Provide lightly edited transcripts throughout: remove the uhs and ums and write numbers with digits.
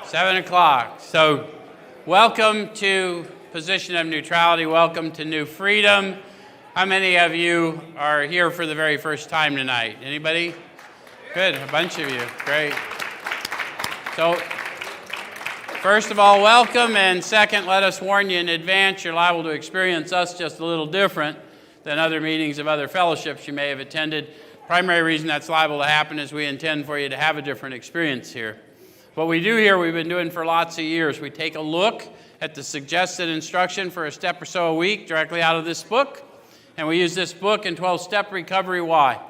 7 o'clock. So welcome to Position of Neutrality. Welcome to New Freedom. How many of you are here for the very first time tonight? Anybody? Good, a bunch of you. Great. So first of all, welcome. And second, let us warn you in advance, you're liable to experience us just a little different than other meetings of other fellowships you may have attended. Primary reason that's liable to happen is we intend for you to have a different experience here. What we do here, we've been doing for lots of years. We take a look at the suggested instruction for a step or so a week directly out of this book. And we use this book in 12-step recovery. Why?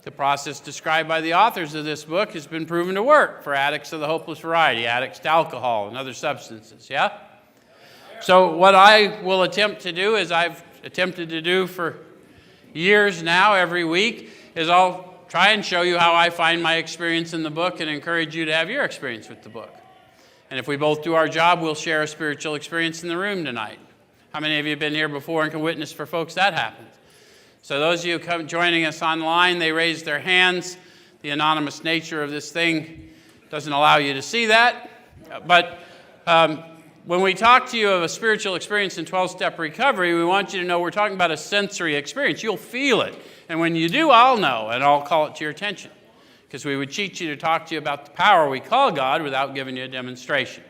The process described by the authors of this book has been proven to work for addicts of the hopeless variety, addicts to alcohol and other substances, yeah? So what I will attempt to do, as I've attempted to do for years now, every week, is I'll try and show you how I find my experience in the book and encourage you to have your experience with the book. And if we both do our job, we'll share a spiritual experience in the room tonight. How many of you have been here before and can witness for folks that happens? So those of you joining us online, they raised their hands. The anonymous nature of this thing doesn't allow you to see that. But when we talk to you of a spiritual experience in 12-step recovery, we want you to know we're talking about a sensory experience. You'll feel it. And when you do, I'll know, and I'll call it to your attention. Because we would cheat you to talk to you about the power we call God without giving you a demonstration.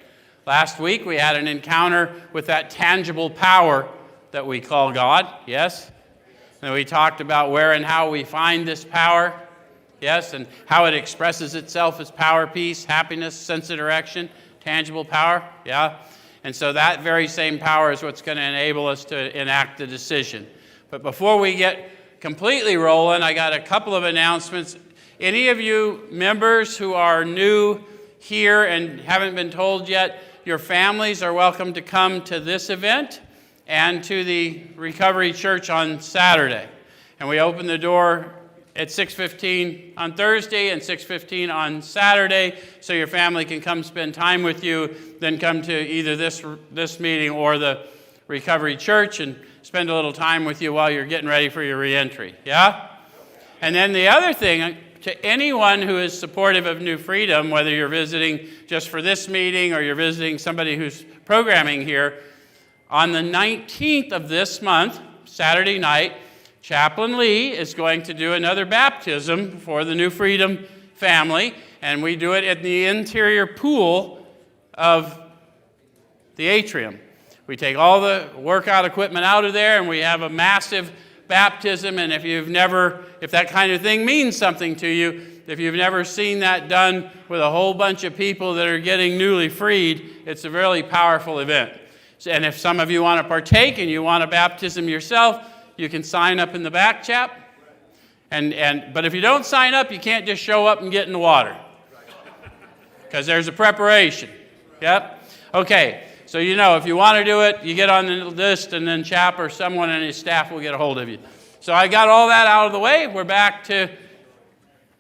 Last week, we had an encounter with that tangible power that we call God, yes? And we talked about where and how we find this power, yes? And how it expresses itself as power, peace, happiness, sense of direction, tangible power, yeah? And so that very same power is what's going to enable us to enact the decision. But before we get completely rolling, I got a couple of announcements. Any of you members who are new here and haven't been told yet, your families are welcome to come to this event and to the Recovery Church on Saturday. And we open the door at 6:15 on Thursday and 6:15 on Saturday, so your family can come spend time with you, then come to either this meeting or the Recovery Church and spend a little time with you while you're getting ready for your reentry, yeah? And then the other thing, to anyone who is supportive of New Freedom, whether you're visiting just for this meeting or you're visiting somebody who's programming here, on the 19th of this month, Saturday night, Chaplain Lee is going to do another baptism for the New Freedom family, and we do it at the interior pool of the atrium. We take all the workout equipment out of there, and we have a massive baptism. And if that kind of thing means something to you, if you've never seen that done with a whole bunch of people that are getting newly freed, it's a really powerful event. And if some of you want to partake and you want a baptism yourself, you can sign up in the back, chap. But if you don't sign up, you can't just show up and get in the water, because there's a preparation. Yep. Okay. So if you want to do it, you get on the list, and then Chap or someone on his staff will get a hold of you. So I got all that out of the way. We're back to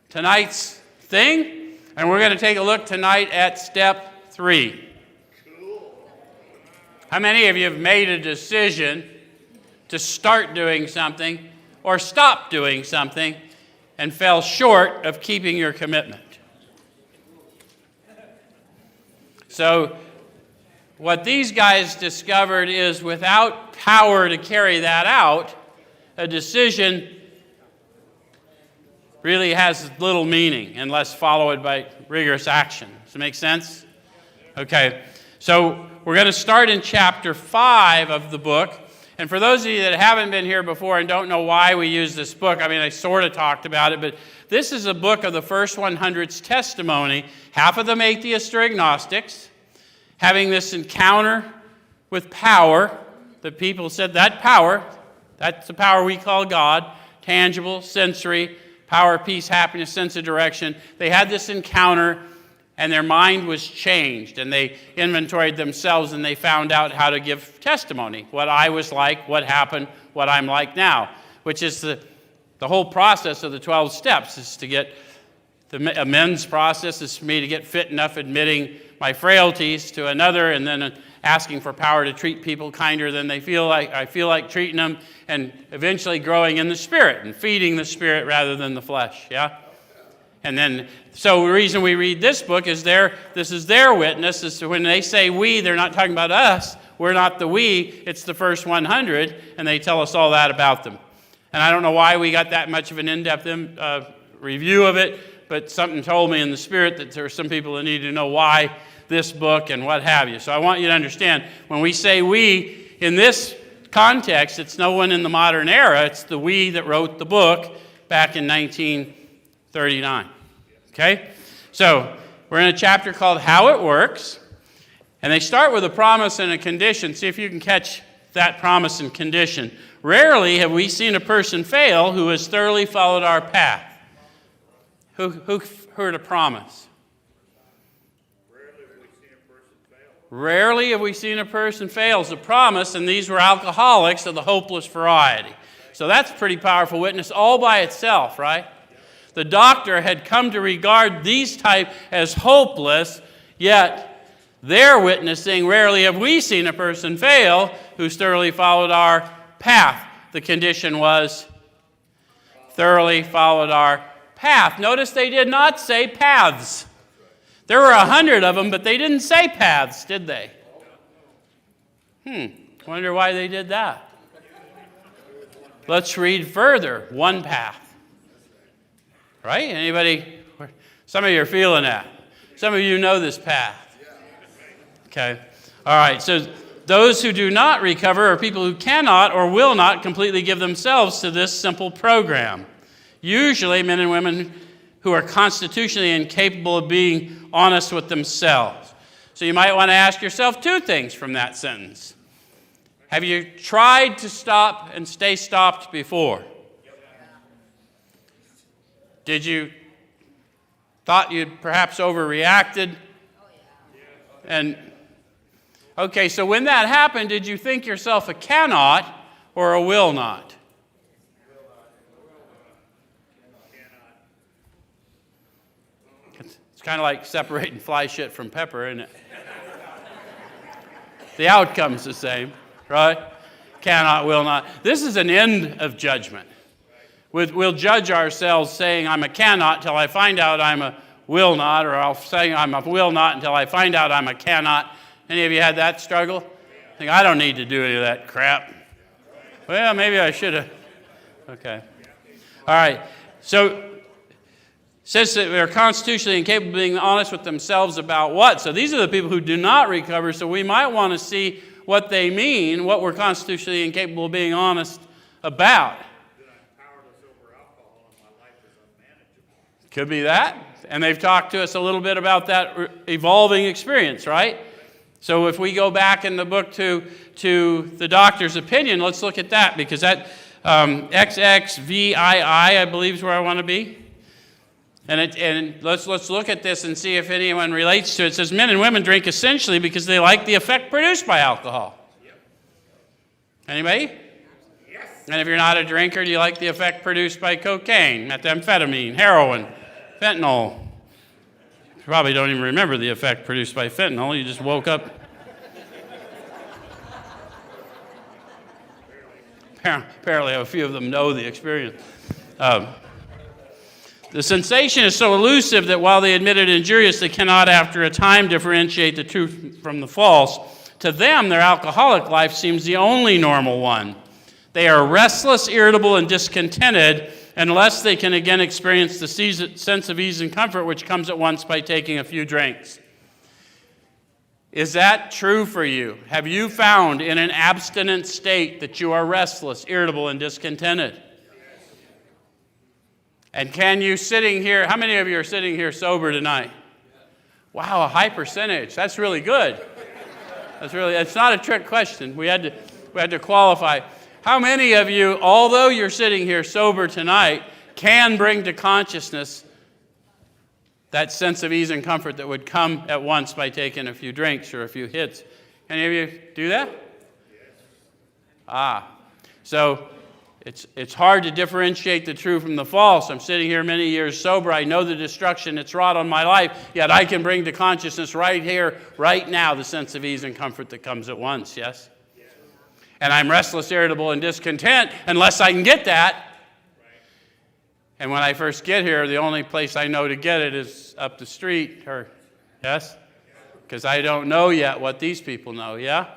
tonight's thing, and we're going to take a look tonight at step 3. How many of you have made a decision to start doing something or stop doing something and fell short of keeping your commitment? So what these guys discovered is without power to carry that out, a decision really has little meaning unless followed by rigorous action. Does it make sense? Okay, so we're going to start in chapter 5 of the book. And for those of you that haven't been here before and don't know why we use this book, I sort of talked about it, but this is a book of the first 100's testimony. Half of them atheists or agnostics, having this encounter with power, that people said that power, that's the power we call God, tangible, sensory, power, peace, happiness, sense of direction. They had this encounter and their mind was changed, and they inventoried themselves and they found out how to give testimony, what I was like, what happened, what I'm like now, which is the whole process of the 12 steps, is to get the amends process is for me to get fit enough admitting my frailties to another, and then asking for power to treat people kinder than I feel like treating them, and eventually growing in the Spirit and feeding the Spirit rather than the flesh, yeah? And then, so the reason we read this book is this is their witness. Is when they say we, they're not talking about us. We're not the we, it's the first 100, and they tell us all that about them. And I don't know why we got that much of an in-depth review of it, but something told me in the spirit that there are some people that need to know why this book and what have you. So I want you to understand, when we say we, in this context, it's no one in the modern era. It's the we that wrote the book back in 1939. Okay? So we're in a chapter called How It Works. And they start with a promise and a condition. See if you can catch that promise and condition. Rarely have we seen a person fail who has thoroughly followed our path. Who heard a promise? Rarely have we seen a person fail. It's a promise, and these were alcoholics of the hopeless variety. So that's a pretty powerful witness all by itself, right? The doctor had come to regard these type as hopeless, yet they're witnessing, rarely have we seen a person fail who's thoroughly followed our path. The condition was thoroughly followed our path. Notice they did not say paths. There were 100 of them, but they didn't say paths, did they? Wonder why they did that. Let's read further. One path. Right? Anybody? Some of you are feeling that. Some of you know this path. Okay. All right. So those who do not recover are people who cannot or will not completely give themselves to this simple program. Usually men and women who are constitutionally incapable of being honest with themselves. So you might want to ask yourself two things from that sentence. Have you tried to stop and stay stopped before? Did you thought you'd perhaps overreacted? And okay, so when that happened, did you think yourself a cannot or a will not? It's kind of like separating fly shit from pepper, isn't it? The outcome's the same, right? Cannot, will not. This is an end of judgment. We'll judge ourselves saying, I'm a cannot till I find out I'm a will not, or I'll say I'm a will not until I find out I'm a cannot. Any of you had that struggle? Think, I don't need to do any of that crap. Well, maybe I should have. Okay. All right. So it says that they're constitutionally incapable of being honest with themselves about what? So these are the people who do not recover, so we might want to see what they mean, what we're constitutionally incapable of being honest about. Could be that. And they've talked to us a little bit about that evolving experience, right? So if we go back in the book to the doctor's opinion, let's look at that, because that XXVII, I believe, is where I want to be. And let's look at this and see if anyone relates to it. It says men and women drink essentially because they like the effect produced by alcohol. Yep. Anybody? Yes. And if you're not a drinker, do you like the effect produced by cocaine, methamphetamine, heroin, fentanyl? You probably don't even remember the effect produced by fentanyl. You just woke up. Apparently, a few of them know the experience. The sensation is so elusive that while they admit it injurious, they cannot, after a time, differentiate the truth from the false. To them, their alcoholic life seems the only normal one. They are restless, irritable, and discontented unless they can again experience the sense of ease and comfort which comes at once by taking a few drinks. Is that true for you? Have you found in an abstinent state that you are restless, irritable, and discontented? And can you sitting here, how many of you are sitting here sober tonight? Wow, a high percentage. That's really good. It's not a trick question. We had to qualify. How many of you, although you're sitting here sober tonight, can bring to consciousness that sense of ease and comfort that would come at once by taking a few drinks or a few hits? Any of you do that? So it's hard to differentiate the true from the false. I'm sitting here many years sober. I know the destruction it's wrought on my life, yet I can bring to consciousness right here, right now, the sense of ease and comfort that comes at once, yes? And I'm restless, irritable, and discontent unless I can get that. And when I first get here, the only place I know to get it is up the street, or, yes? Because I don't know yet what these people know, yeah?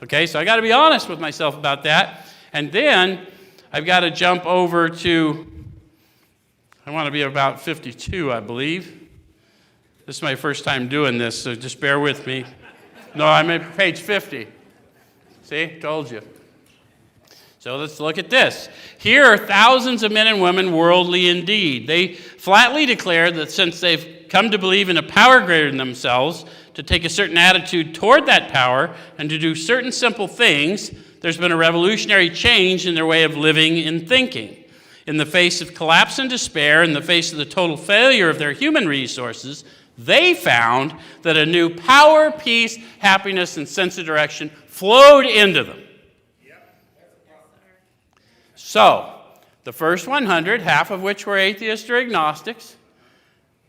Okay, so I got to be honest with myself about that. And then I've got to jump over to, I want to be about 52, I believe. This is my first time doing this, so just bear with me. No, I'm at page 50. See, told you. So let's look at this. Here are thousands of men and women worldly indeed. They flatly declare that since they've come to believe in a power greater than themselves, to take a certain attitude toward that power, and to do certain simple things, there's been a revolutionary change in their way of living and thinking. In the face of collapse and despair, in the face of the total failure of their human resources, they found that a new power, peace, happiness, and sense of direction flowed into them. So, the first 100, half of which were atheists or agnostics,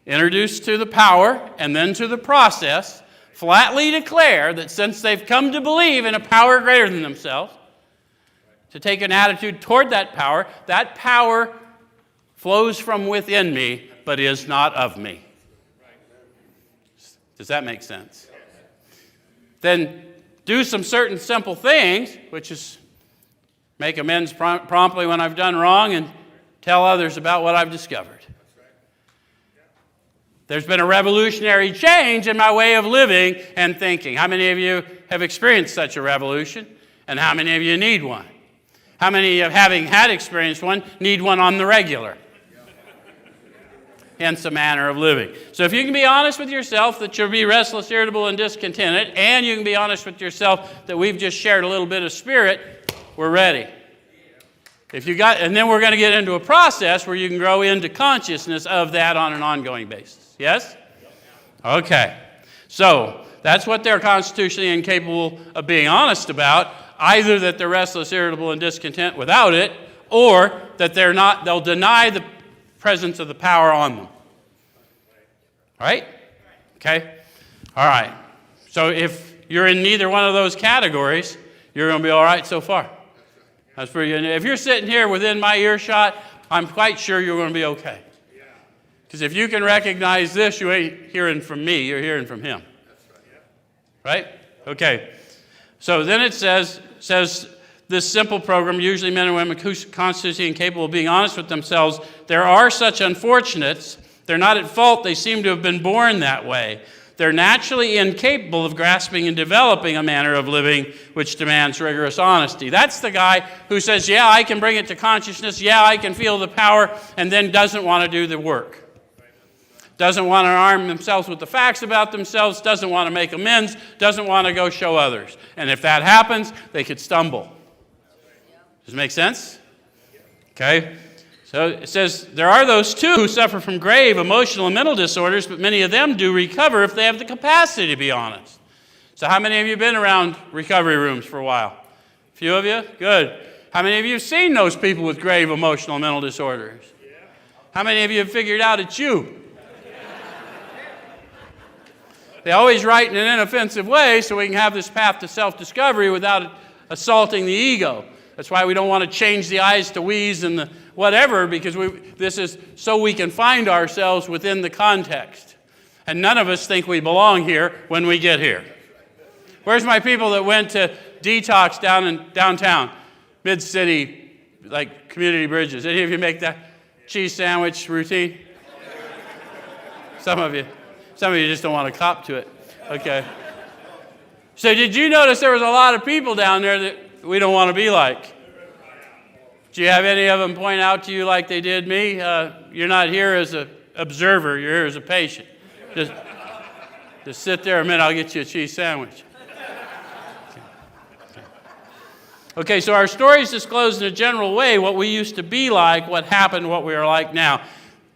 introduced to the power and then to the process, flatly declare that since they've come to believe in a power greater than themselves, to take an attitude toward that power flows from within me, but is not of me. Does that make sense? Then do some certain simple things, which is make amends promptly when I've done wrong and tell others about what I've discovered. There's been a revolutionary change in my way of living and thinking. How many of you have experienced such a revolution? And how many of you need one? How many of having had experienced one need one on the regular? Hence a manner of living. So if you can be honest with yourself that you'll be restless, irritable, and discontented, and you can be honest with yourself that we've just shared a little bit of spirit, we're ready. And then we're going to get into a process where you can grow into consciousness of that on an ongoing basis. Yes? Okay. So that's what they're constitutionally incapable of being honest about, either that they're restless, irritable, and discontent without it, or that they'll deny the presence of the power on them. Right? Okay? All right. So if you're in neither one of those categories, you're going to be all right so far. That's pretty good. If you're sitting here within my earshot, I'm quite sure you're going to be okay. Because if you can recognize this, you ain't hearing from me, you're hearing from him. Right? Okay. So then it says this simple program, usually men and women constitutionally incapable of being honest with themselves, there are such unfortunates. They're not at fault. They seem to have been born that way. They're naturally incapable of grasping and developing a manner of living which demands rigorous honesty. That's the guy who says, yeah, I can bring it to consciousness, yeah, I can feel the power, and then doesn't want to do the work. Doesn't want to arm themselves with the facts about themselves, doesn't want to make amends, doesn't want to go show others. And if that happens, they could stumble. Does it make sense? Okay. So it says, there are those too who suffer from grave emotional and mental disorders, but many of them do recover if they have the capacity to be honest. So how many of you have been around recovery rooms for a while? A few of you? Good. How many of you have seen those people with grave emotional and mental disorders? How many of you have figured out it's you? They always write in an inoffensive way so we can have this path to self-discovery without assaulting the ego. That's why we don't want to change the I's to we's and the whatever, because this is so we can find ourselves within the context. And none of us think we belong here when we get here. Where's my people that went to detox downtown, mid-city, like community bridges? Any of you make that cheese sandwich routine? Some of you just don't want to cop to it. Okay. So did you notice there was a lot of people down there that we don't want to be like? Do you have any of them point out to you like they did me? You're not here as an observer. You're here as a patient. Just sit there a minute. I'll get you a cheese sandwich. Okay, so our stories disclose in a general way what we used to be like, what happened, what we are like now.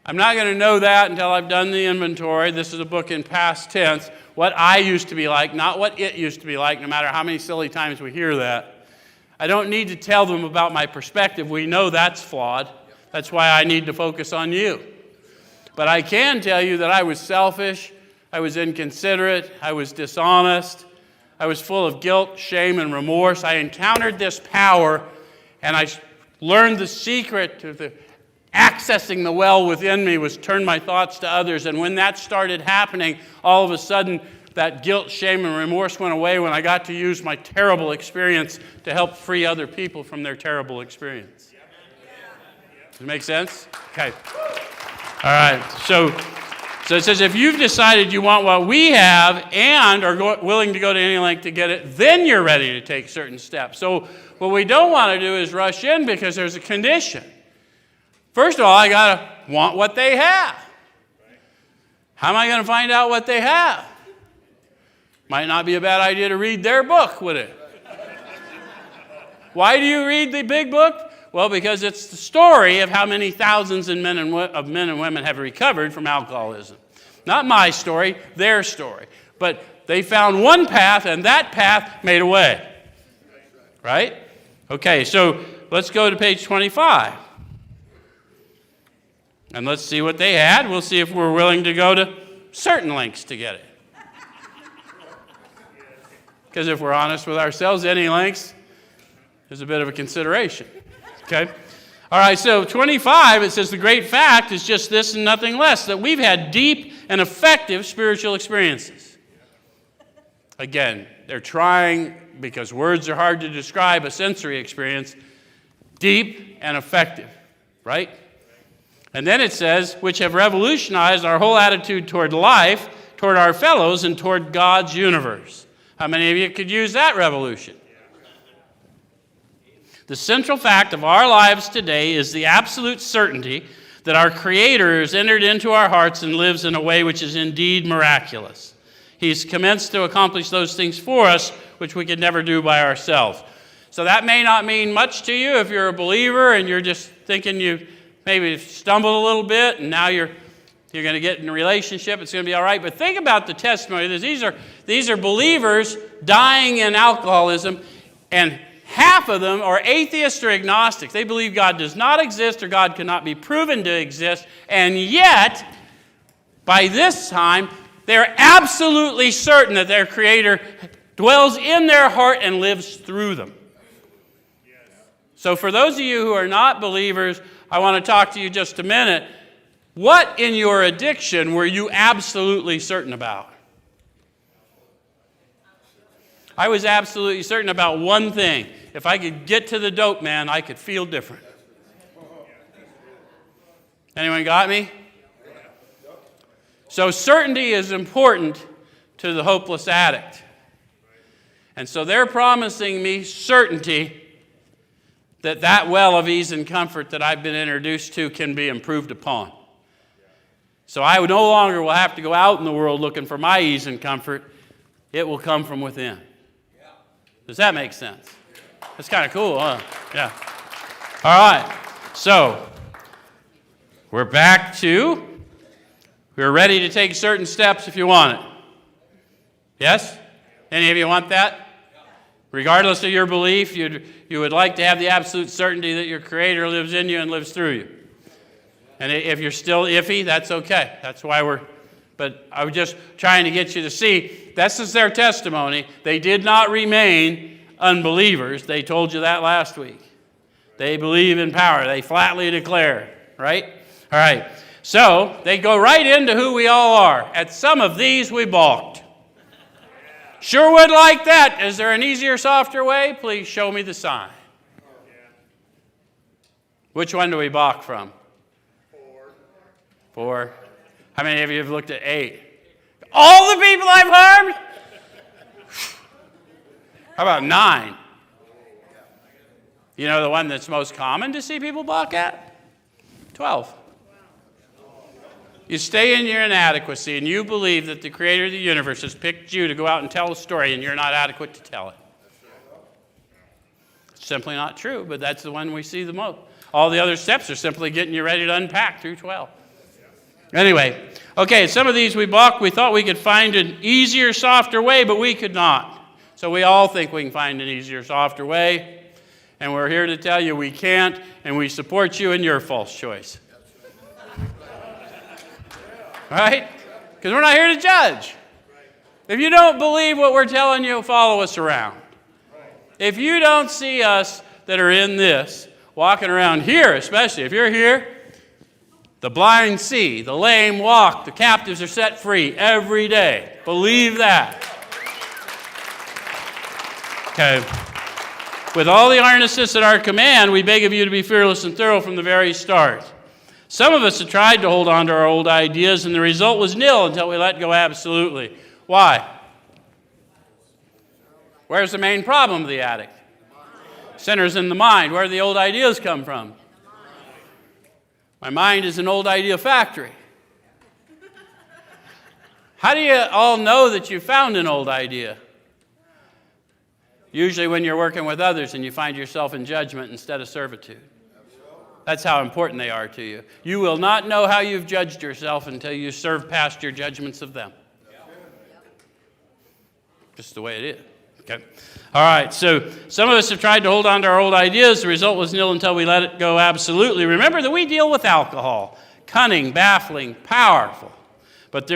I'm not going to know that until I've done the inventory. This is a book in past tense. What I used to be like, not what it used to be like, no matter how many silly times we hear that. I don't need to tell them about my perspective. We know that's flawed. That's why I need to focus on you. But I can tell you that I was selfish, I was inconsiderate, I was dishonest, I was full of guilt, shame, and remorse. I encountered this power, and I learned the secret to the accessing the well within me was turn my thoughts to others. And when that started happening, all of a sudden, that guilt, shame, and remorse went away when I got to use my terrible experience to help free other people from their terrible experience. Does it make sense? Okay. All right. So it says, if you've decided you want what we have and are willing to go to any length to get it, then you're ready to take certain steps. So what we don't want to do is rush in because there's a condition. First of all, I got to want what they have. How am I going to find out what they have? Might not be a bad idea to read their book, would it? Why do you read the big book? Well, because it's the story of how many thousands of men and women have recovered from alcoholism. Not my story, their story. But they found one path, and that path made a way. Right? Okay, so let's go to page 25. And let's see what they had. We'll see if we're willing to go to certain lengths to get it. Because if we're honest with ourselves, any lengths is a bit of a consideration. Okay? All right, so 25, it says the great fact is just this and nothing less, that we've had deep and effective spiritual experiences. Again, they're trying, because words are hard to describe a sensory experience, deep and effective, right? And then it says, which have revolutionized our whole attitude toward life, toward our fellows, and toward God's universe. How many of you could use that revolution? The central fact of our lives today is the absolute certainty that our Creator has entered into our hearts and lives in a way which is indeed miraculous. He's commenced to accomplish those things for us which we could never do by ourselves. So that may not mean much to you if you're a believer and you're just thinking you maybe stumbled a little bit and now you're going to get in a relationship, it's going to be all right. But think about the testimony. These are believers dying in alcoholism, and half of them are atheists or agnostics. They believe God does not exist or God cannot be proven to exist, and yet, by this time, they're absolutely certain that their Creator dwells in their heart and lives through them. So for those of you who are not believers, I want to talk to you just a minute. What in your addiction were you absolutely certain about? I was absolutely certain about one thing. If I could get to the dope man, I could feel different. Anyone got me? So certainty is important to the hopeless addict. And so they're promising me certainty that well of ease and comfort that I've been introduced to can be improved upon. So I no longer will have to go out in the world looking for my ease and comfort. It will come from within. Does that make sense? That's kind of cool, huh? Yeah. All right. So we're back to, we're ready to take certain steps if you want it. Yes? Any of you want that? Regardless of your belief, you would like to have the absolute certainty that your Creator lives in you and lives through you. And if you're still iffy, that's okay. That's why but I was just trying to get you to see, this is their testimony. They did not remain unbelievers. They told you that last week. They believe in power. They flatly declare, right? All right. So they go right into who we all are. At some of these, we balked. Sure would like that. Is there an easier, softer way? Please show me the sign. Which one do we balk from? 4. How many of you have looked at 8? All the people I've harmed? How about 9? You know the one that's most common to see people balk at? 12. You stay in your inadequacy and you believe that the Creator of the universe has picked you to go out and tell a story and you're not adequate to tell it. It's simply not true, but that's the one we see the most. All the other steps are simply getting you ready to unpack through 12. Anyway, okay, some of these we balked. We thought we could find an easier, softer way, but we could not. So we all think we can find an easier, softer way. And we're here to tell you we can't, and we support you in your false choice. Right? Because we're not here to judge. If you don't believe what we're telling you, follow us around. If you don't see us that are in this, walking around here especially, if you're here, The blind see, the lame walk, the captives are set free every day. Believe that. Okay. With all the earnestness at our command, we beg of you to be fearless and thorough from the very start. Some of us have tried to hold on to our old ideas, and the result was nil until we let go absolutely. Why? Where's the main problem of the addict? Sinners in the mind. Where do the old ideas come from? My mind is an old idea factory. How do you all know that you found an old idea? Usually when you're working with others and you find yourself in judgment instead of servitude. That's how important they are to you. You will not know how you've judged yourself until you serve past your judgments of them. Just the way it is. Okay. All right, so some of us have tried to hold on to our old ideas. The result was nil until we let it go absolutely. Remember that we deal with alcohol. Cunning, baffling, powerful. But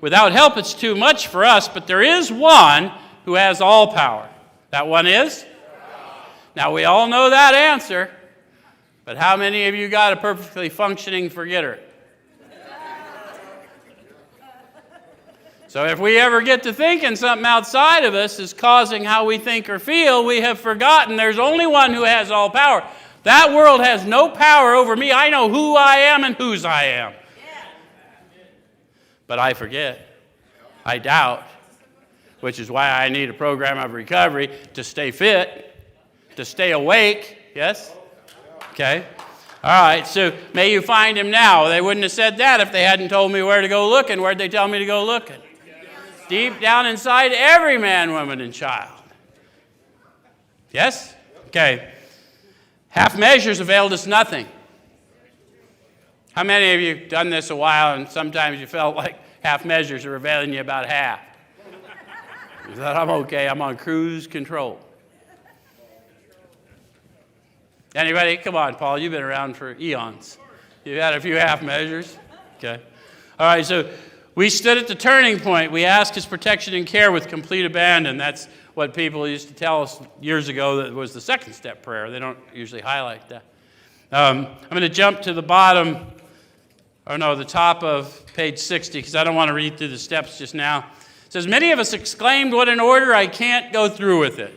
without help, it's too much for us. But there is one who has all power. That one is? Now, we all know that answer. But how many of you got a perfectly functioning forgetter? So if we ever get to thinking something outside of us is causing how we think or feel, we have forgotten there's only one who has all power. That world has no power over me. I know who I am and whose I am. But I forget. I doubt. Which is why I need a program of recovery to stay fit, to stay awake. Yes? Okay. All right, so may you find him now. They wouldn't have said that if they hadn't told me where to go looking. Where'd they tell me to go looking? Deep down inside every man, woman, and child. Yes? Okay. Half measures availed us nothing. How many of you have done this a while and sometimes you felt like half measures are availing you about half? You thought, I'm okay, I'm on cruise control. Anybody? Come on, Paul, you've been around for eons. You've had a few half measures. Okay. All right, so we stood at the turning point. We asked his protection and care with complete abandon. That's what people used to tell us years ago that was the second step prayer. They don't usually highlight that. I'm going to jump to the the top of page 60, because I don't want to read through the steps just now. It says, many of us exclaimed, what an order, I can't go through with it.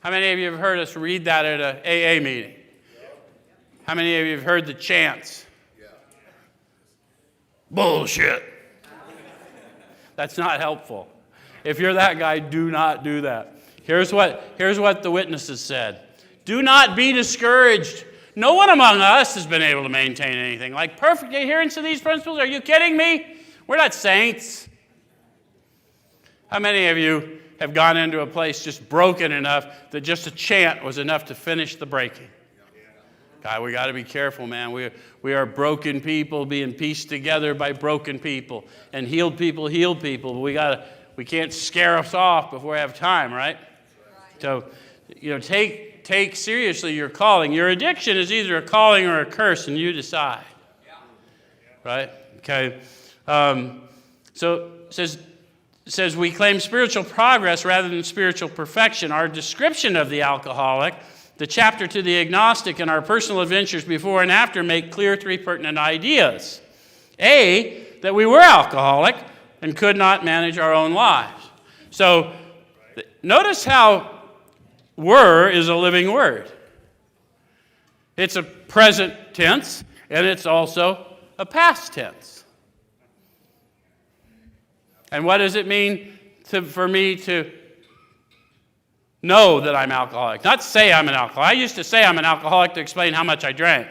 How many of you have heard us read that at an AA meeting? How many of you have heard the chants? Bullshit. That's not helpful. If you're that guy, do not do that. Here's what the witnesses said. Do not be discouraged. No one among us has been able to maintain anything like perfect adherence to these principles. Are you kidding me? We're not saints. How many of you have gone into a place just broken enough that just a chant was enough to finish the breaking? God, we got to be careful, man. We are broken people being pieced together by broken people, and healed people heal people. We can't scare us off before we have time, right? So, take seriously your calling. Your addiction is either a calling or a curse, and you decide. Right? Okay. So it says we claim spiritual progress rather than spiritual perfection. Our description of the alcoholic, the chapter to the agnostic, and our personal adventures before and after make clear three pertinent ideas. A, that we were alcoholic and could not manage our own lives. So notice how were is a living word. It's a present tense, and it's also a past tense. And what does it mean for me to know that I'm alcoholic? Not say I'm an alcoholic. I used to say I'm an alcoholic to explain how much I drank.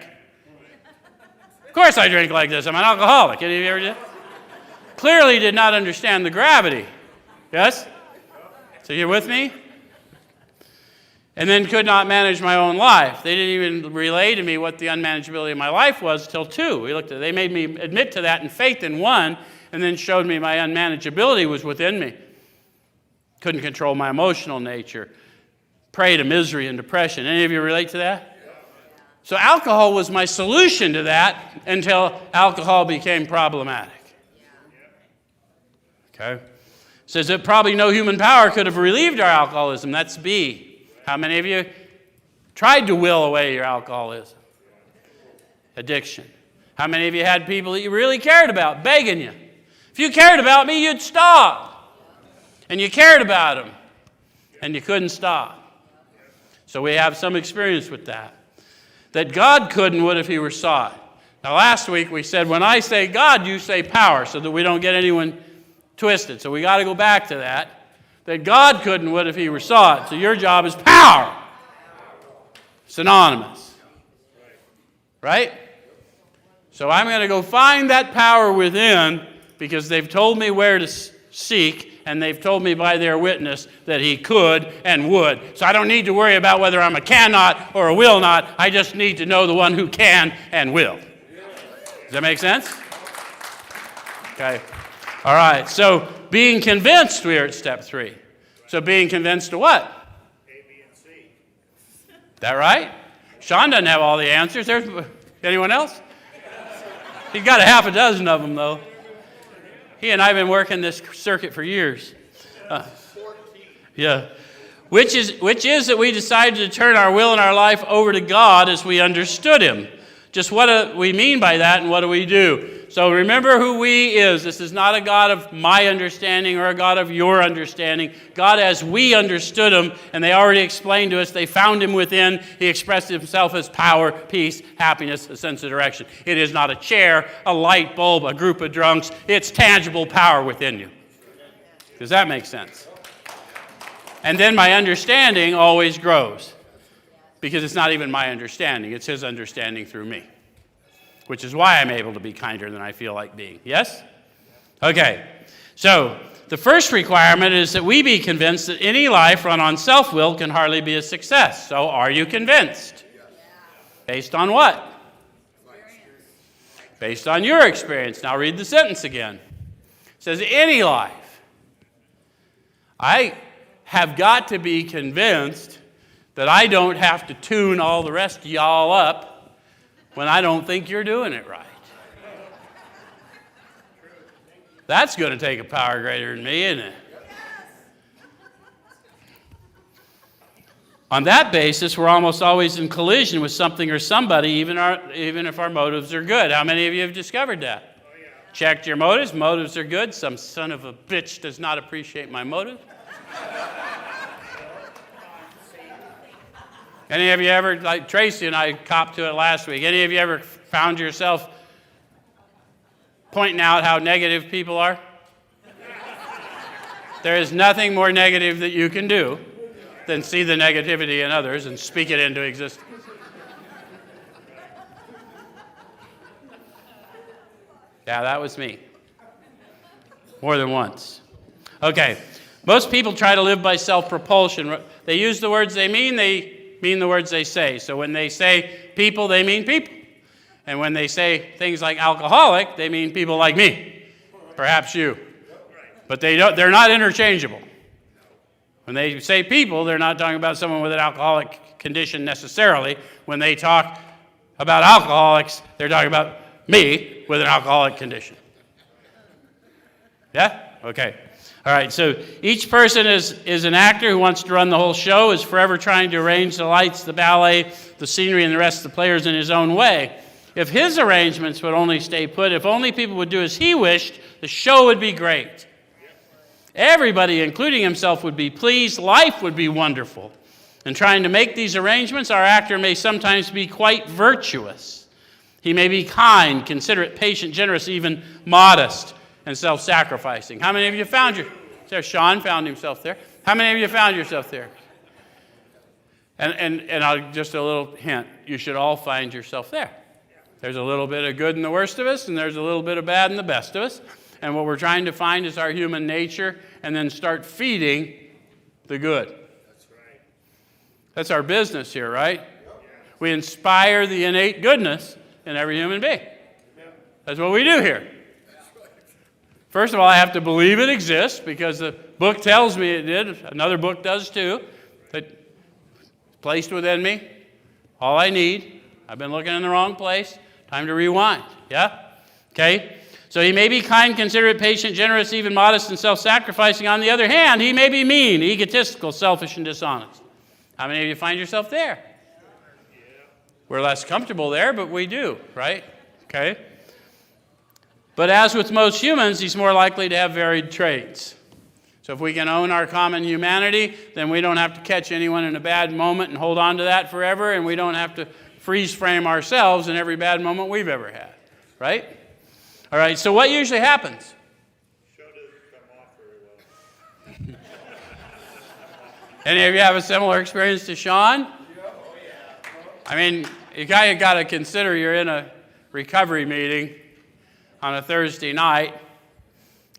Of course I drink like this. I'm an alcoholic. Any of you ever did? Clearly did not understand the gravity. Yes? So you're with me? And then could not manage my own life. They didn't even relay to me what the unmanageability of my life was till 2. They made me admit to that in faith in 1, and then showed me my unmanageability was within me. Couldn't control my emotional nature. Prey to misery and depression. Any of you relate to that? So alcohol was my solution to that until alcohol became problematic. Okay? It says that probably no human power could have relieved our alcoholism. That's B. How many of you tried to will away your alcoholism? Addiction. How many of you had people that you really cared about begging you? If you cared about me, you'd stop. And you cared about them, and you couldn't stop. So we have some experience with that. That God could and would if he were sought. Now last week we said, when I say God, you say power, so that we don't get anyone twisted. So we got to go back to that. That God could and would if he were sought. So your job is power. Synonymous. Right? So I'm going to go find that power within, because they've told me where to seek, and they've told me by their witness that he could and would. So I don't need to worry about whether I'm a cannot or a will not. I just need to know the one who can and will. Does that make sense? Okay. All right. So being convinced, we are at step 3. So being convinced to what? A, B, and C. That right? Sean doesn't have all the answers. There's anyone else? He's got a half a dozen of them, though. He and I have been working this circuit for years. Yeah. Which is that we decided to turn our will and our life over to God as we understood him. Just what do we mean by that, and what do we do? So remember who we is. This is not a God of my understanding or a God of your understanding. God as we understood him, and they already explained to us, they found him within. He expressed himself as power, peace, happiness, a sense of direction. It is not a chair, a light bulb, a group of drunks. It's tangible power within you. Does that make sense? And then my understanding always grows, because it's not even my understanding. It's his understanding through me, which is why I'm able to be kinder than I feel like being. Yes? Okay. So the first requirement is that we be convinced that any life run on self-will can hardly be a success. So are you convinced? Based on what? Based on your experience. Now read the sentence again. It says, any life. I have got to be convinced that I don't have to tune all the rest of y'all up when I don't think you're doing it right. That's going to take a power greater than me, isn't it? On that basis, we're almost always in collision with something or somebody, even if our motives are good. How many of you have discovered that? Checked your motives. Motives are good. Some son of a bitch does not appreciate my motive. Any of you ever, like Tracy and I copped to it last week, any of you ever found yourself pointing out how negative people are? There is nothing more negative that you can do than see the negativity in others and speak it into existence. Yeah, that was me. More than once. Okay. Most people try to live by self-propulsion. They use the words they mean the words they say. So when they say people, they mean people. And when they say things like alcoholic, they mean people like me, perhaps you. But they're not interchangeable. When they say people, they're not talking about someone with an alcoholic condition necessarily. When they talk about alcoholics, they're talking about me with an alcoholic condition. Yeah? Okay. All right, so each person is an actor who wants to run the whole show, is forever trying to arrange the lights, the ballet, the scenery, and the rest of the players in his own way. If his arrangements would only stay put, if only people would do as he wished, the show would be great. Everybody, including himself, would be pleased. Life would be wonderful. In trying to make these arrangements, our actor may sometimes be quite virtuous. He may be kind, considerate, patient, generous, even modest, and self-sacrificing. How many of you found there? Sean found himself there. How many of you found yourself there? And I'll just a little hint. You should all find yourself there. There's a little bit of good in the worst of us, and there's a little bit of bad in the best of us. And what we're trying to find is our human nature, and then start feeding the good. That's right. That's our business here, right? We inspire the innate goodness in every human being. That's what we do here. First of all, I have to believe it exists, because the book tells me it did. Another book does too. That placed within me all I need. I've been looking in the wrong place. Time to rewind. Yeah? Okay? So he may be kind, considerate, patient, generous, even modest, and self-sacrificing. On the other hand, he may be mean, egotistical, selfish, and dishonest. How many of you find yourself there? We're less comfortable there, but we do, right? Okay? But as with most humans, he's more likely to have varied traits. So if we can own our common humanity, then we don't have to catch anyone in a bad moment and hold on to that forever, and we don't have to freeze frame ourselves in every bad moment we've ever had, right? All right, so what usually happens? Show doesn't come off very well. Any of you have a similar experience to Sean? I mean, you kind of got to consider you're in a recovery meeting on a Thursday night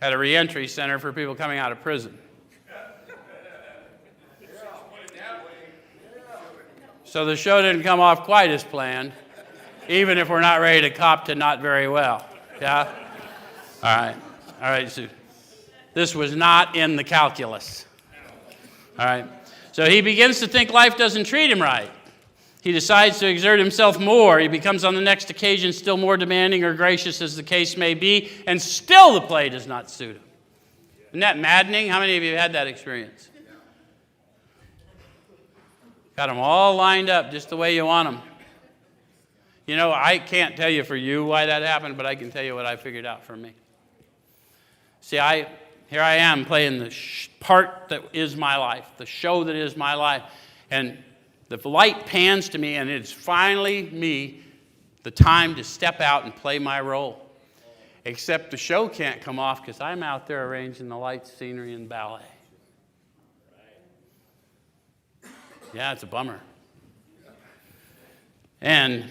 at a reentry center for people coming out of prison. So the show didn't come off quite as planned, even if we're not ready to cop to not very well. Yeah? All right, so this was not in the calculus. All right, so he begins to think life doesn't treat him right. He decides to exert himself more. He becomes on the next occasion still more demanding or gracious as the case may be, and still the play does not suit him. Isn't that maddening? How many of you have had that experience? Got them all lined up just the way you want them. You know, I can't tell you for you why that happened, but I can tell you what I figured out for me. See, here I am playing the part that is my life, the show that is my life, and the light pans to me, and it's finally me, the time to step out and play my role. Except the show can't come off because I'm out there arranging the lights, scenery, and ballet. Yeah, it's a bummer. And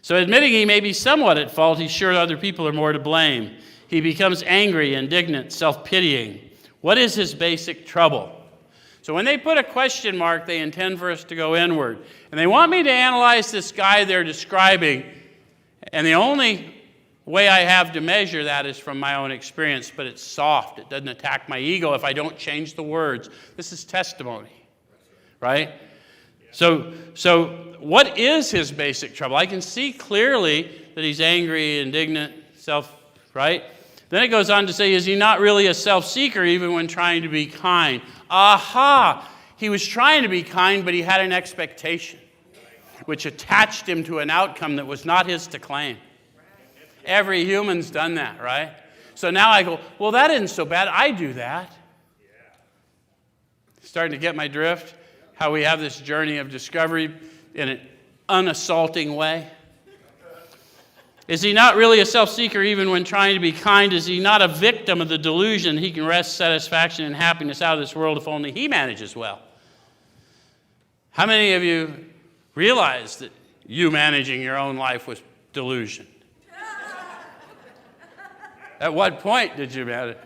so admitting he may be somewhat at fault, he's sure other people are more to blame. He becomes angry, indignant, self-pitying. What is his basic trouble? So when they put a question mark, they intend for us to go inward. And they want me to analyze this guy they're describing. And the only way I have to measure that is from my own experience, but it's soft. It doesn't attack my ego if I don't change the words. This is testimony, right? So what is his basic trouble? I can see clearly that he's angry, indignant, right? Then it goes on to say, is he not really a self-seeker even when trying to be kind? Aha! He was trying to be kind, but he had an expectation, which attached him to an outcome that was not his to claim. Every human's done that, right? So now I go, well, that isn't so bad. I do that. Starting to get my drift? How we have this journey of discovery in an unassaulting way. Is he not really a self-seeker even when trying to be kind? Is he not a victim of the delusion he can wrest satisfaction and happiness out of this world if only he manages well? How many of you realize that you managing your own life was delusion? At what point did you manage?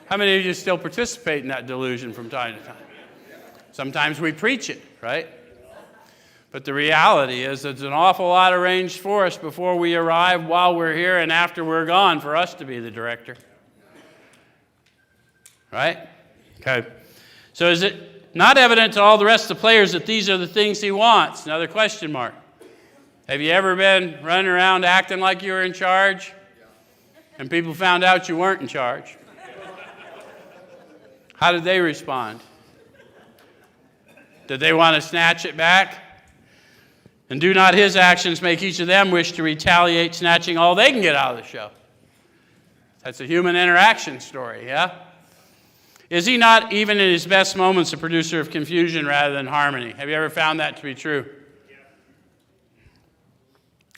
How many of you still participate in that delusion from time to time? Sometimes we preach it, right? But the reality is there's an awful lot arranged for us before we arrive, while we're here, and after we're gone for us to be the director. Right? Okay. So is it not evident to all the rest of the players that these are the things he wants? Another question mark. Have you ever been running around acting like you were in charge? And people found out you weren't in charge? How did they respond? Did they want to snatch it back? And do not his actions make each of them wish to retaliate, snatching all they can get out of the show? That's a human interaction story, yeah? Is he not, even in his best moments, a producer of confusion rather than harmony? Have you ever found that to be true?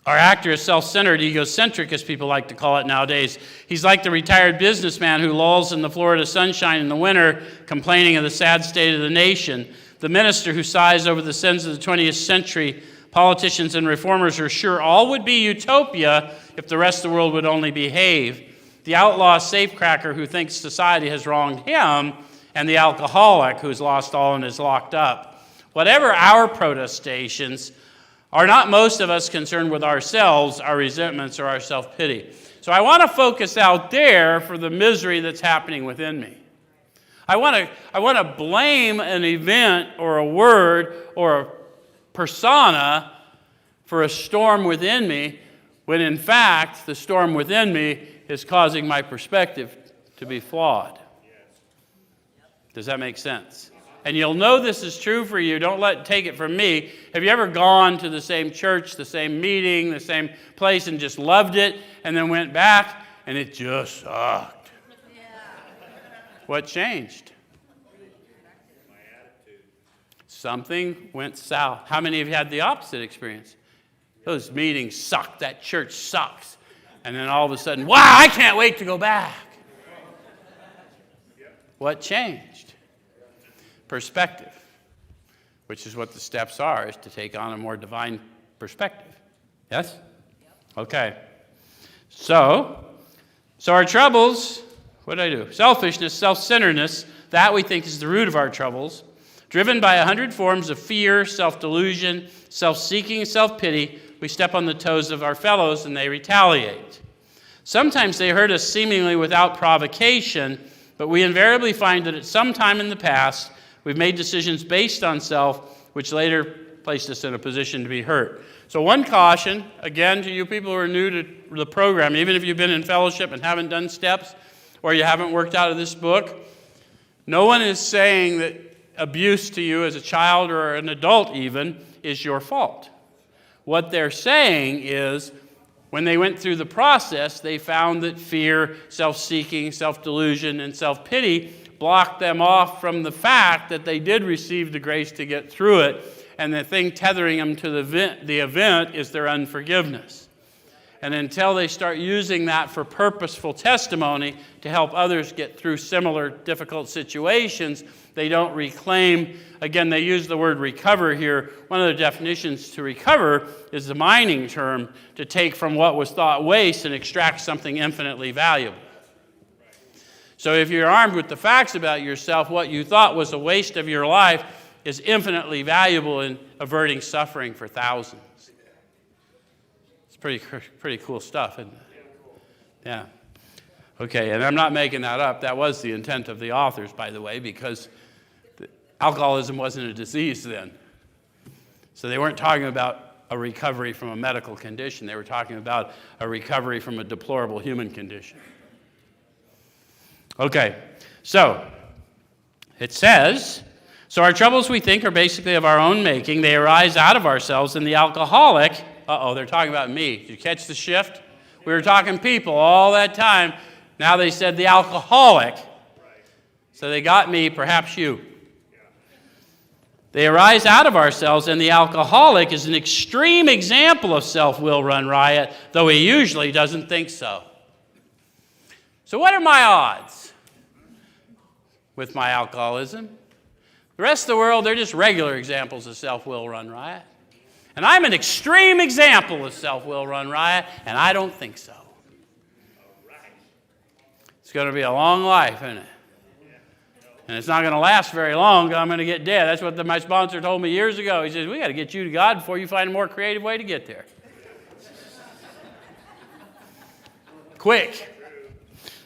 Our actor is self-centered, egocentric, as people like to call it nowadays. He's like the retired businessman who lolls in the Florida sunshine in the winter, complaining of the sad state of the nation. The minister who sighs over the sins of the 20th century. Politicians and reformers are sure all would be utopia if the rest of the world would only behave. The outlaw safecracker who thinks society has wronged him, and the alcoholic who's lost all and is locked up. Whatever our protestations, are not most of us concerned with ourselves, our resentments, or our self-pity. So I want to focus out there for the misery that's happening within me. I want to blame an event or a word or a persona for a storm within me, when in fact the storm within me is causing my perspective to be flawed. Does that make sense? And you'll know this is true for you. Don't take it from me. Have you ever gone to the same church, the same meeting, the same place, and just loved it, and then went back and it just sucked. What changed? My attitude. Something went south. How many of you had the opposite experience? Those meetings suck. That church sucks. And then all of a sudden, wow, I can't wait to go back. What changed? Perspective, which is what the steps are, is to take on a more divine perspective. Yes? Okay. So our troubles, what did I do? Selfishness, self-centeredness, that we think is the root of our troubles. Driven by 100 forms of fear, self-delusion, self-seeking, self-pity, we step on the toes of our fellows and they retaliate. Sometimes they hurt us seemingly without provocation, but we invariably find that at some time in the past, we've made decisions based on self, which later placed us in a position to be hurt. So one caution, again, to you people who are new to the program, even if you've been in fellowship and haven't done steps, or you haven't worked out of this book, no one is saying that abuse to you as a child or an adult even is your fault. What they're saying is, when they went through the process, they found that fear, self-seeking, self-delusion, and self-pity blocked them off from the fact that they did receive the grace to get through it, and the thing tethering them to the event is their unforgiveness. And until they start using that for purposeful testimony to help others get through similar difficult situations, they don't reclaim. Again, they use the word recover here. One of the definitions to recover is the mining term, to take from what was thought waste and extract something infinitely valuable. So if you're armed with the facts about yourself, what you thought was a waste of your life is infinitely valuable in averting suffering for thousands. It's pretty cool stuff, isn't it? Yeah. Okay, and I'm not making that up. That was the intent of the authors, by the way, because alcoholism wasn't a disease then. So they weren't talking about a recovery from a medical condition. They were talking about a recovery from a deplorable human condition. Okay, so it says, so our troubles, we think, are basically of our own making. They arise out of ourselves, and the alcoholic, they're talking about me. Did you catch the shift? We were talking people all that time. Now they said the alcoholic. So they got me, perhaps you. They arise out of ourselves, and the alcoholic is an extreme example of self-will run riot, though he usually doesn't think so. So what are my odds with my alcoholism? The rest of the world, they're just regular examples of self-will run riot. And I'm an extreme example of self-will run riot, and I don't think so. It's going to be a long life, isn't it? And it's not going to last very long. I'm going to get dead. That's what my sponsor told me years ago. He says, we got to get you to God before you find a more creative way to get there. Quick.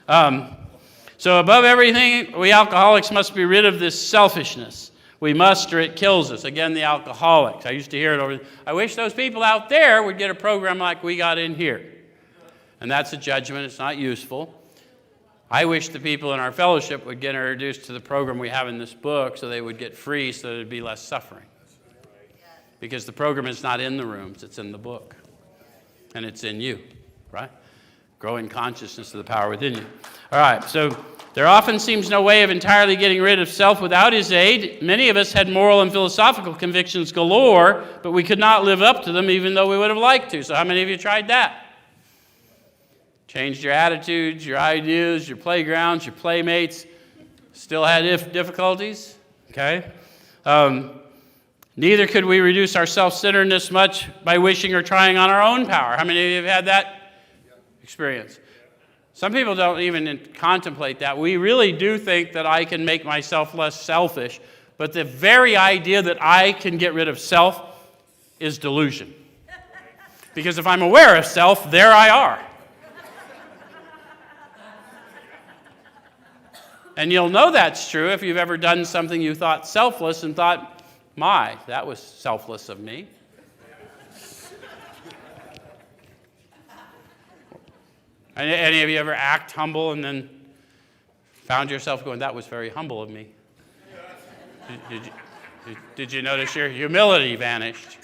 So above everything, we alcoholics must be rid of this selfishness. We must, or it kills us. Again, the alcoholics. I used to hear it I wish those people out there would get a program like we got in here. And that's a judgment. It's not useful. I wish the people in our fellowship would get introduced to the program we have in this book so they would get free so there would be less suffering. Because the program is not in the rooms, it's in the book. And it's in you, right? Growing consciousness of the power within you. All right, so there often seems no way of entirely getting rid of self without his aid. Many of us had moral and philosophical convictions galore, but we could not live up to them even though we would have liked to. So how many of you tried that? Changed your attitudes, your ideas, your playgrounds, your playmates. Still had difficulties, okay? Neither could we reduce our self-centeredness much by wishing or trying on our own power. How many of you have had that experience? Some people don't even contemplate that. We really do think that I can make myself less selfish, but the very idea that I can get rid of self is delusion. Because if I'm aware of self, there I are. And you'll know that's true if you've ever done something you thought selfless and thought, my, that was selfless of me. Any of you ever act humble and then found yourself going, that was very humble of me? Did you notice your humility vanished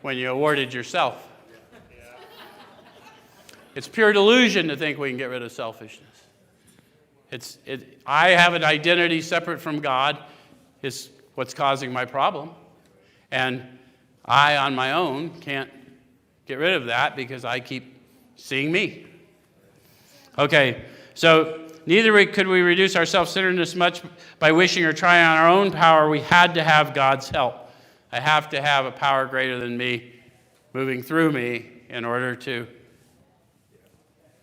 when you awarded yourself? It's pure delusion to think we can get rid of selfishness. I have an identity separate from God is what's causing my problem. And I, on my own, can't get rid of that because I keep seeing me. Okay, so neither could we reduce our self-centeredness much by wishing or trying on our own power. We had to have God's help. I have to have a power greater than me moving through me in order to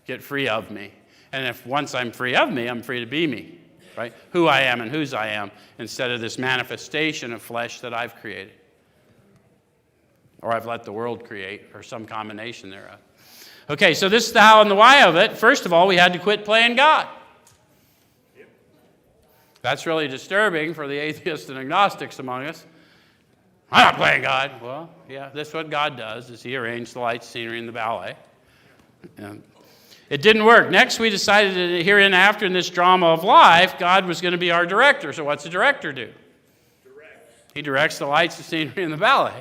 get free of me. And if once I'm free of me, I'm free to be me, right? Who I am and whose I am, instead of this manifestation of flesh that I've created. Or I've let the world create, or some combination thereof. Okay, so this is the how and the why of it. First of all, we had to quit playing God. That's really disturbing for the atheists and agnostics among us. I'm not playing God. Well, yeah, that's what God does, is he arranged the lights, scenery, and the ballet. And it didn't work. Next, we decided that hereinafter in this drama of life, God was going to be our director. So what's a director do? He directs the lights, the scenery, and the ballet.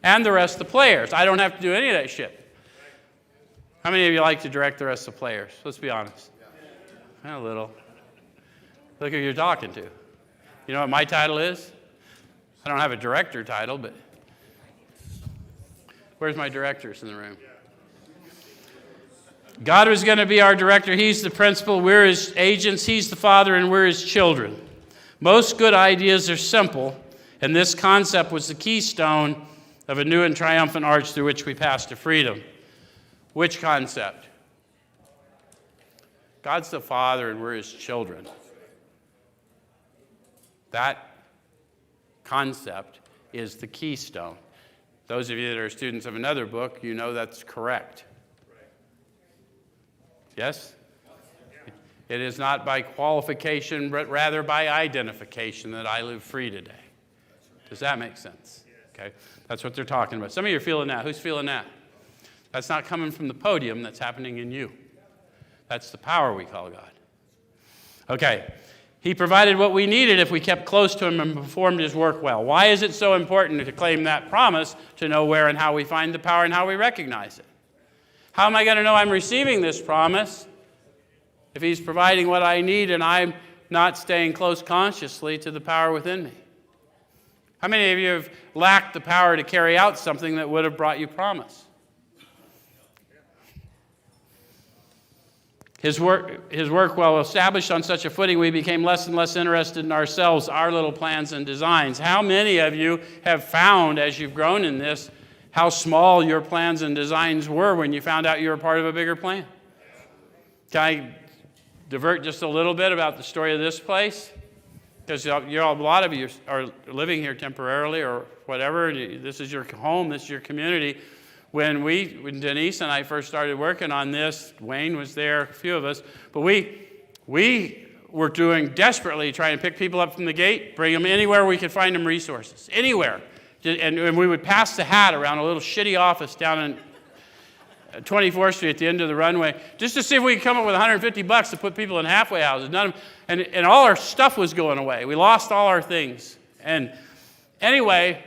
And the rest of the players. I don't have to do any of that shit. How many of you like to direct the rest of the players? Let's be honest. A little. Look who you're talking to. You know what my title is? I don't have a director title, but where's my directors in the room? God was going to be our director. He's the principal. We're his agents. He's the father, and we're his children. Most good ideas are simple, and this concept was the keystone of a new and triumphant arch through which we pass to freedom. Which concept? God's the Father and we're his children. That concept is the keystone. Those of you that are students of another book, you know that's correct. Yes? It is not by qualification, but rather by identification that I live free today. Does that make sense? Okay, that's what they're talking about. Some of you are feeling that. Who's feeling that? That's not coming from the podium. That's happening in you. That's the power we call God. Okay, he provided what we needed if we kept close to him and performed his work well. Why is it so important to claim that promise, to know where and how we find the power and how we recognize it? How am I going to know I'm receiving this promise if he's providing what I need and I'm not staying close consciously to the power within me? How many of you have lacked the power to carry out something that would have brought you promise? His work, well established on such a footing, we became less and less interested in ourselves, our little plans and designs. How many of you have found, as you've grown in this, how small your plans and designs were when you found out you were part of a bigger plan? Can I divert just a little bit about the story of this place? Because a lot of you are living here temporarily or whatever. This is your home. This is your community. When Denise and I first started working on this, Wayne was there, a few of us, but we were doing desperately trying to pick people up from the gate, bring them anywhere we could find them resources, anywhere. And we would pass the hat around a little shitty office down in 24th Street at the end of the runway, just to see if we could come up with $150 to put people in halfway houses. And all our stuff was going away. We lost all our things. And anyway,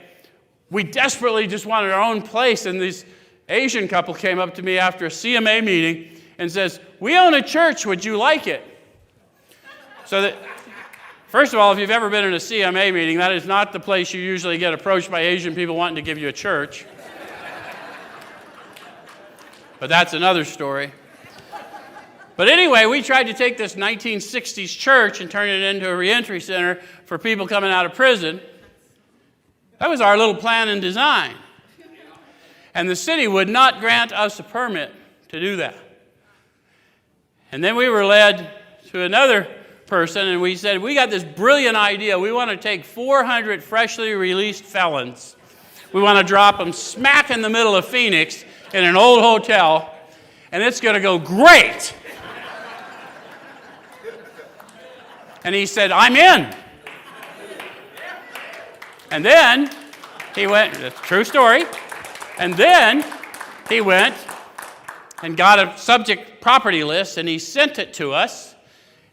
we desperately just wanted our own place. And this Asian couple came up to me after a CMA meeting and says, "We own a church. Would you like it?" So that, first of all, if you've ever been in a CMA meeting, that is not the place you usually get approached by Asian people wanting to give you a church. But that's another story. But anyway, we tried to take this 1960s church and turn it into a reentry center for people coming out of prison. That was our little plan and design. And the city would not grant us a permit to do that. And then we were led to another person, and we said, we got this brilliant idea. We want to take 400 freshly released felons. We want to drop them smack in the middle of Phoenix in an old hotel, and it's going to go great. And he said, I'm in. And then he went, that's a true story, and then he went and got a subject property list, and he sent it to us.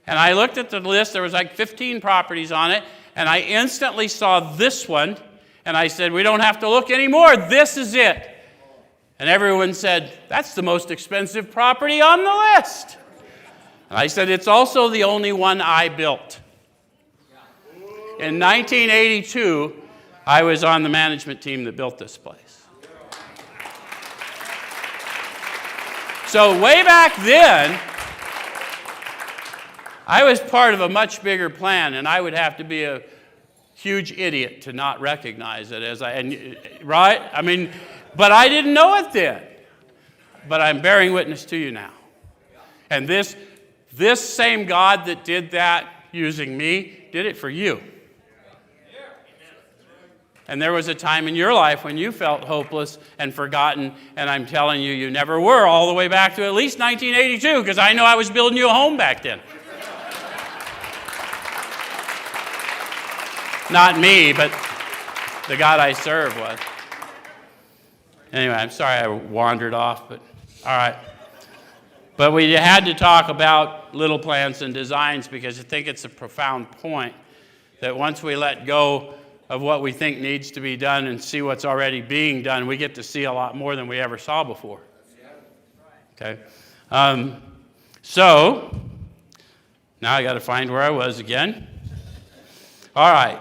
And I looked at the list, there was like 15 properties on it, and I instantly saw this one, and I said, we don't have to look anymore, this is it. And everyone said, that's the most expensive property on the list. And I said, it's also the only one I built. In 1982, I was on the management team that built this place. So way back then, I was part of a much bigger plan, and I would have to be a huge idiot to not recognize it right? I mean, but I didn't know it then. But I'm bearing witness to you now. And this same God that did that using me did it for you. And there was a time in your life when you felt hopeless and forgotten, and I'm telling you, you never were, all the way back to at least 1982, because I know I was building you a home back then. Not me, but the God I serve was. Anyway, I'm sorry I wandered off, but all right. But we had to talk about little plans and designs because I think it's a profound point that once we let go of what we think needs to be done and see what's already being done, we get to see a lot more than we ever saw before. Okay? So, now I got to find where I was again. All right.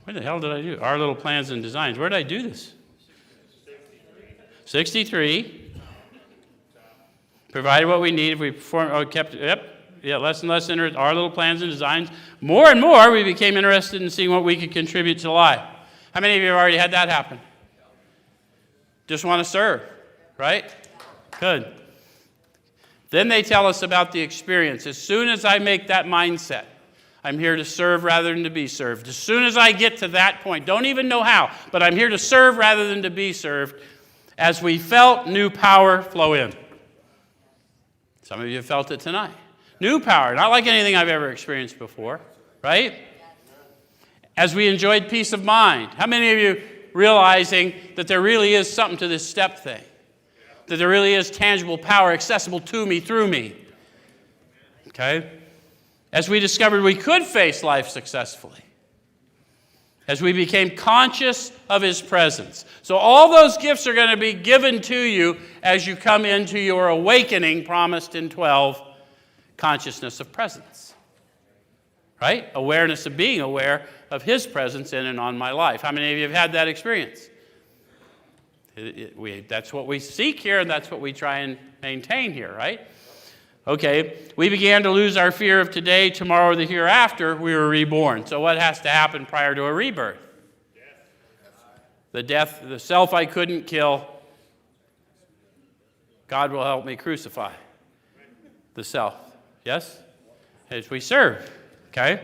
What the hell did I do? Our little plans and designs. Where did I do this? 63. Provided what we need if we perform, less and less interested our little plans and designs. More and more, we became interested in seeing what we could contribute to life. How many of you have already had that happen? Just want to serve, right? Good. Then they tell us about the experience. As soon as I make that mindset, I'm here to serve rather than to be served. As soon as I get to that point, don't even know how, but I'm here to serve rather than to be served, as we felt new power flow in. Some of you have felt it tonight. New power, not like anything I've ever experienced before, right? As we enjoyed peace of mind. How many of you realizing that there really is something to this step thing? That there really is tangible power accessible to me, through me? Okay? As we discovered we could face life successfully. As we became conscious of His presence. So all those gifts are going to be given to you as you come into your awakening promised in 12, consciousness of presence. Right? Awareness of being aware of His presence in and on my life. How many of you have had that experience? That's what we seek here, and that's what we try and maintain here, right? Okay, we began to lose our fear of today, tomorrow, or the hereafter. We were reborn. So what has to happen prior to a rebirth? The death, the self I couldn't kill. God will help me crucify the self. Yes? As we serve. Okay?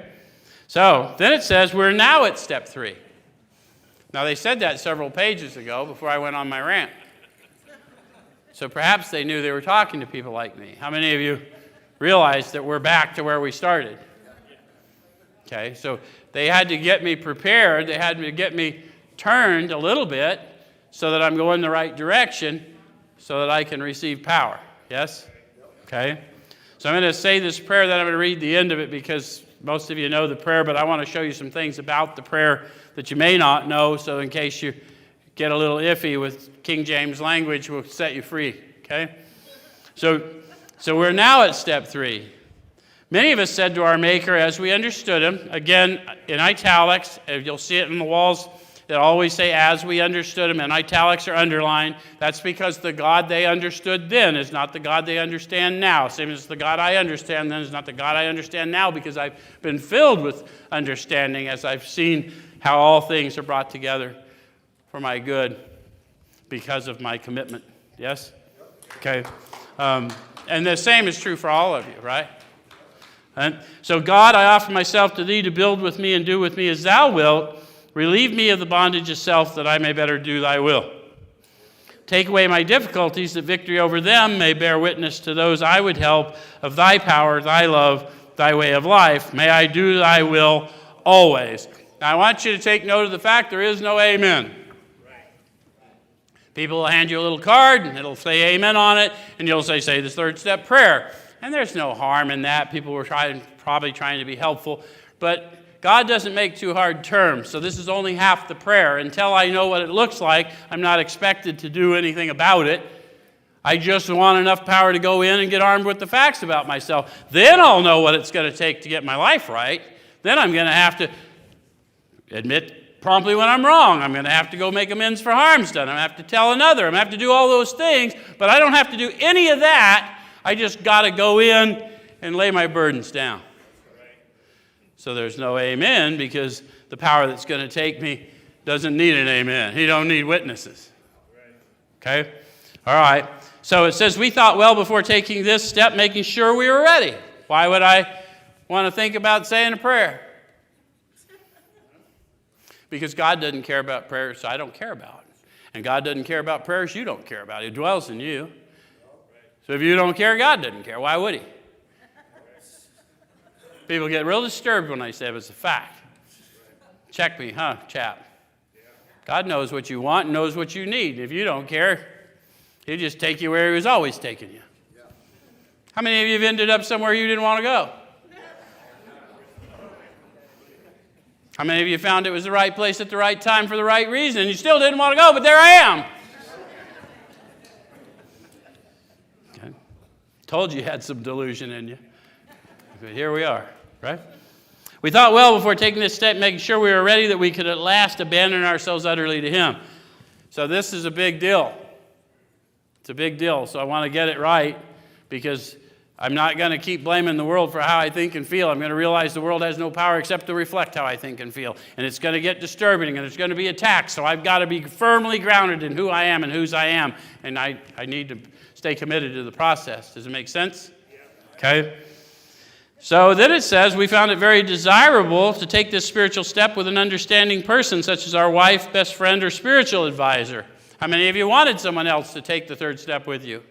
So then it says we're now at step 3. Now they said that several pages ago before I went on my rant. So perhaps they knew they were talking to people like me. How many of you realize that we're back to where we started? Okay, so they had to get me prepared. They had to get me turned a little bit so that I'm going the right direction so that I can receive power. Yes? Okay. So I'm going to say this prayer, then I'm going to read the end of it because most of you know the prayer, but I want to show you some things about the prayer that you may not know, so in case you get a little iffy with King James language, we'll set you free, okay? So we're now at step 3. Many of us said to our Maker as we understood Him, again, in italics, you'll see it in the walls that always say as we understood Him, and italics are underlined. That's because the God they understood then is not the God they understand now. Same as the God I understand then is not the God I understand now, because I've been filled with understanding as I've seen how all things are brought together for my good because of my commitment. Yes? Okay. And the same is true for all of you, right? And so God, I offer myself to Thee to build with me and do with me as Thou wilt. Relieve me of the bondage of self that I may better do Thy will. Take away my difficulties that victory over them may bear witness to those I would help of Thy power, Thy love, Thy way of life. May I do Thy will always. Now I want you to take note of the fact there is no amen. People will hand you a little card, and it'll say amen on it, and you'll say this third step prayer. And there's no harm in that. People were probably trying to be helpful. But God doesn't make too hard terms, so this is only half the prayer. Until I know what it looks like, I'm not expected to do anything about it. I just want enough power to go in and get armed with the facts about myself. Then I'll know what it's going to take to get my life right. Then I'm going to have to admit promptly when I'm wrong. I'm going to have to go make amends for harms done. I'm going to have to tell another. I'm going to have to do all those things, but I don't have to do any of that. I just got to go in and lay my burdens down. So there's no amen, because the power that's going to take me doesn't need an amen. He don't need witnesses. Okay? All right. So it says, we thought well before taking this step, making sure we were ready. Why would I want to think about saying a prayer? Because God doesn't care about prayers I don't care about. And God doesn't care about prayers you don't care about. He dwells in you. So if you don't care, God doesn't care. Why would he? People get real disturbed when I say it, but it's a fact. Check me, huh, chap? God knows what you want and knows what you need. If you don't care, he'll just take you where he was always taking you. How many of you have ended up somewhere you didn't want to go? How many of you found it was the right place at the right time for the right reason, and you still didn't want to go, but there I am? Okay. Told you had some delusion in you. But here we are, right? We thought well before taking this step, making sure we were ready, that we could at last abandon ourselves utterly to him. So this is a big deal. It's a big deal. So I want to get it right, because I'm not going to keep blaming the world for how I think and feel. I'm going to realize the world has no power except to reflect how I think and feel. And it's going to get disturbing, and it's going to be attacked. So I've got to be firmly grounded in who I am and whose I am. And I need to stay committed to the process. Does it make sense? Okay. So then it says, we found it very desirable to take this spiritual step with an understanding person, such as our wife, best friend, or spiritual advisor. How many of you wanted someone else to take the third step with you?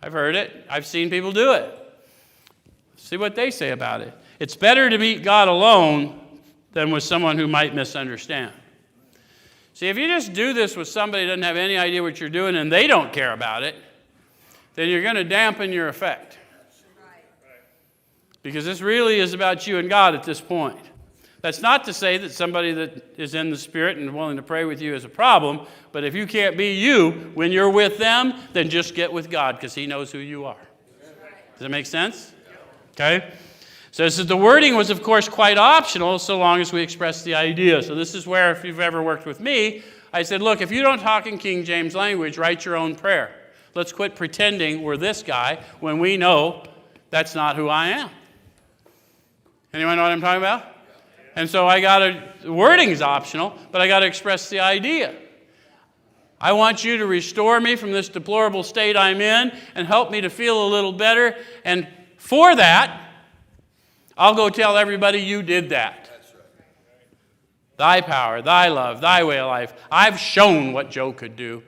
I've heard it. I've seen people do it. See what they say about it. It's better to meet God alone than with someone who might misunderstand. See, if you just do this with somebody who doesn't have any idea what you're doing and they don't care about it, then you're going to dampen your effect. Because this really is about you and God at this point. That's not to say that somebody that is in the Spirit and willing to pray with you is a problem, but if you can't be you when you're with them, then just get with God, because he knows who you are. Does that make sense? Okay? So this is, the wording was, of course, quite optional so long as we express the idea. So this is where, if you've ever worked with me, I said, look, if you don't talk in King James language, write your own prayer. Let's quit pretending we're this guy when we know that's not who I am. Anyone know what I'm talking about? And so the wording's optional, but I got to express the idea. I want you to restore me from this deplorable state I'm in and help me to feel a little better. And for that, I'll go tell everybody you did that. Thy power, thy love, thy way of life. I've shown what Joe could do.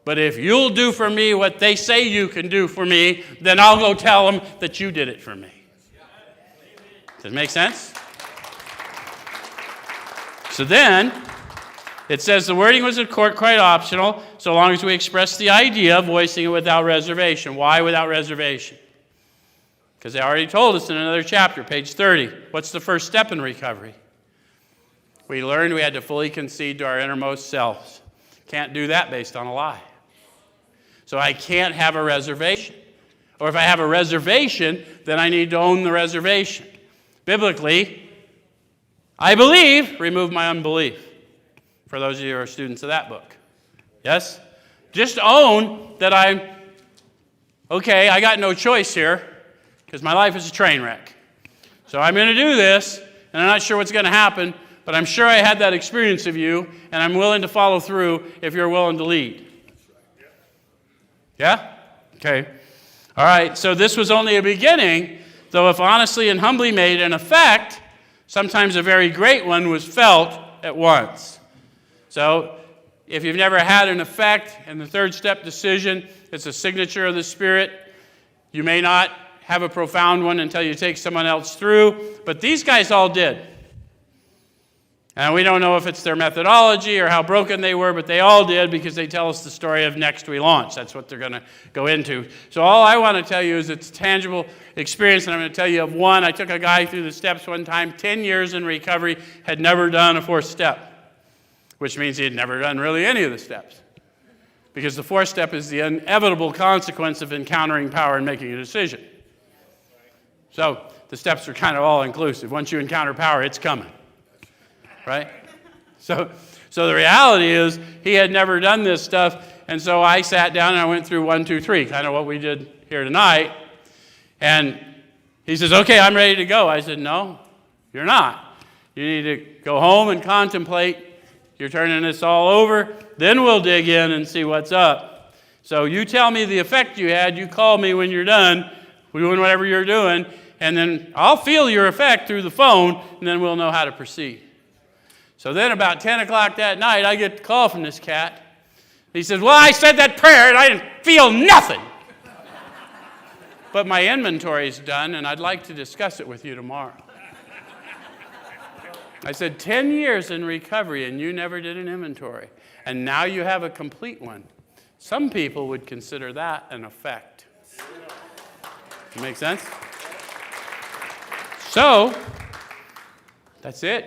But if you'll do for me what they say you can do for me, then I'll go tell them that you did it for me. Does it make sense? So then, it says the wording was quite optional, so long as we express the idea, voicing it without reservation. Why without reservation? Because they already told us in another chapter, page 30. What's the first step in recovery? We learned we had to fully concede to our innermost selves. Can't do that based on a lie. So I can't have a reservation. Or if I have a reservation, then I need to own the reservation. Biblically, I believe, remove my unbelief. For those of you who are students of that book. Yes? Just own that I got no choice here because my life is a train wreck. So I'm going to do this, and I'm not sure what's going to happen, but I'm sure I had that experience of you, and I'm willing to follow through if you're willing to lead. Yeah? Okay. All right, so this was only a beginning, though if honestly and humbly made, an effect, sometimes a very great one, was felt at once. So if you've never had an effect in the third step decision, it's a signature of the Spirit. You may not have a profound one until you take someone else through, but these guys all did. And we don't know if it's their methodology or how broken they were, but they all did because they tell us the story of Next We Launch. That's what they're going to go into. So all I want to tell you is it's a tangible experience, and I'm going to tell you of one. I took a guy through the steps one time, 10 years in recovery, had never done a fourth step, which means he had never done really any of the steps. Because the fourth step is the inevitable consequence of encountering power and making a decision. So the steps are kind of all-inclusive. Once you encounter power, it's coming. Right? So the reality is he had never done this stuff, and so I sat down and I went through 1, 2, 3, kind of what we did here tonight. And he says, okay, I'm ready to go. I said, no, you're not. You need to go home and contemplate. You're turning this all over. Then we'll dig in and see what's up. So you tell me the effect you had. You call me when you're done doing whatever you're doing, and then I'll feel your effect through the phone, and then we'll know how to proceed. So then about 10 o'clock that night, I get a call from this cat. He says, well, I said that prayer and I didn't feel nothing. But my inventory is done and I'd like to discuss it with you tomorrow. I said, 10 years in recovery and you never did an inventory. And now you have a complete one. Some people would consider that an effect. Make sense? So, that's it.